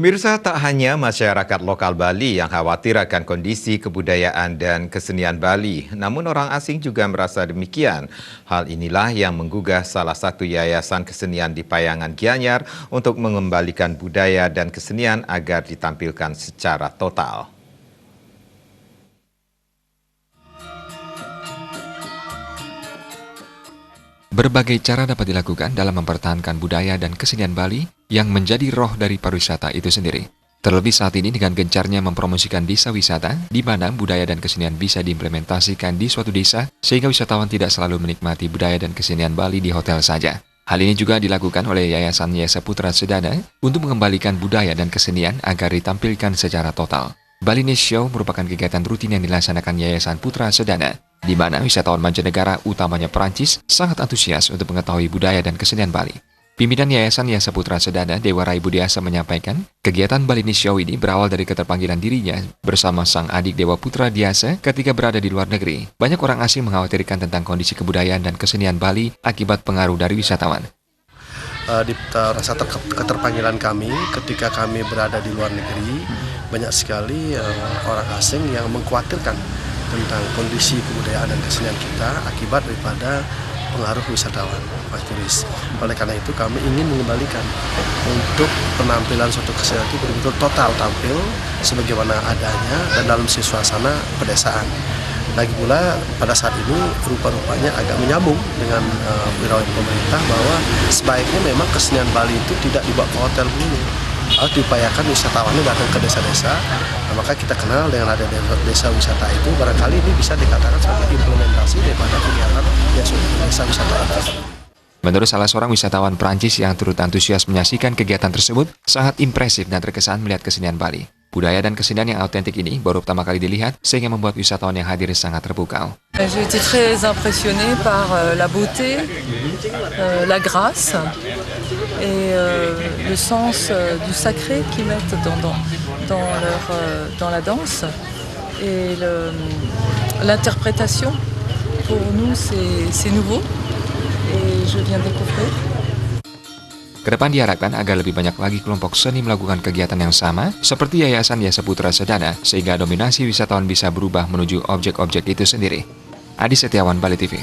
Pemirsa, tak hanya masyarakat lokal Bali yang khawatir akan kondisi kebudayaan dan kesenian Bali, namun orang asing juga merasa demikian. Hal inilah yang menggugah salah satu yayasan kesenian di Payangan Gianyar untuk mengembalikan budaya dan kesenian agar ditampilkan secara total. Berbagai cara dapat dilakukan dalam mempertahankan budaya dan kesenian Bali yang menjadi roh dari pariwisata itu sendiri. Terlebih saat ini dengan gencarnya mempromosikan desa wisata, di mana budaya dan kesenian bisa diimplementasikan di suatu desa, sehingga wisatawan tidak selalu menikmati budaya dan kesenian Bali di hotel saja. Hal ini juga dilakukan oleh Yayasan Yesa Putra Sedana untuk mengembalikan budaya dan kesenian agar ditampilkan secara total. Balinese Show merupakan kegiatan rutin yang dilaksanakan Yayasan Putra Sedana, di mana wisatawan mancanegara utamanya Perancis sangat antusias untuk mengetahui budaya dan kesenian Bali. Pimpinan Yayasan Yesa Putra Sedana, Dewa Rai Budiasa menyampaikan, kegiatan Balinese Show ini berawal dari keterpanggilan dirinya bersama sang adik Dewa Putra Diasa ketika berada di luar negeri. Banyak orang asing mengkhawatirkan tentang kondisi kebudayaan dan kesenian Bali akibat pengaruh dari wisatawan. Di rasa keterpanggilan kami ketika kami berada di luar negeri, banyak sekali orang asing yang mengkhawatirkan tentang kondisi kebudayaan dan kesenian kita akibat daripada pengaruh wisatawan, turis. Oleh karena itu kami ingin mengembalikan untuk penampilan suatu kesenian itu betul-betul total tampil sebagaimana adanya dan dalam suasana pedesaan. Lagi pula pada saat ini rupa-rupanya agak menyambung dengan wirausaha pemerintah bahwa sebaiknya memang kesenian Bali itu tidak dibawa ke hotel dulu, harus diupayakan wisatawannya datang ke desa-desa. Nah, maka kita kenal dengan ada desa wisata itu, barangkali ini bisa dikatakan sebagai implementasi daripada kegiatan desa wisata itu. Menurut salah seorang wisatawan Perancis yang turut antusias menyaksikan kegiatan tersebut, sangat impresif dan terkesan melihat kesenian Bali. Budaya dan kesenian yang autentik ini baru pertama kali dilihat, sehingga membuat wisatawan yang hadir sangat terpukau. J'ai été très impressionnée par la beauté, la grâce et le sens du sacré qu'ils mettent dans la danse et l'interprétation. Pour nous, c'est nouveau et je viens découvrir. Kedepan diharapkan agar lebih banyak lagi kelompok seni melakukan kegiatan yang sama seperti Yayasan Yesa Putra Sedana sehingga dominasi wisatawan bisa berubah menuju objek-objek itu sendiri. Adi Setiawan, Bali TV.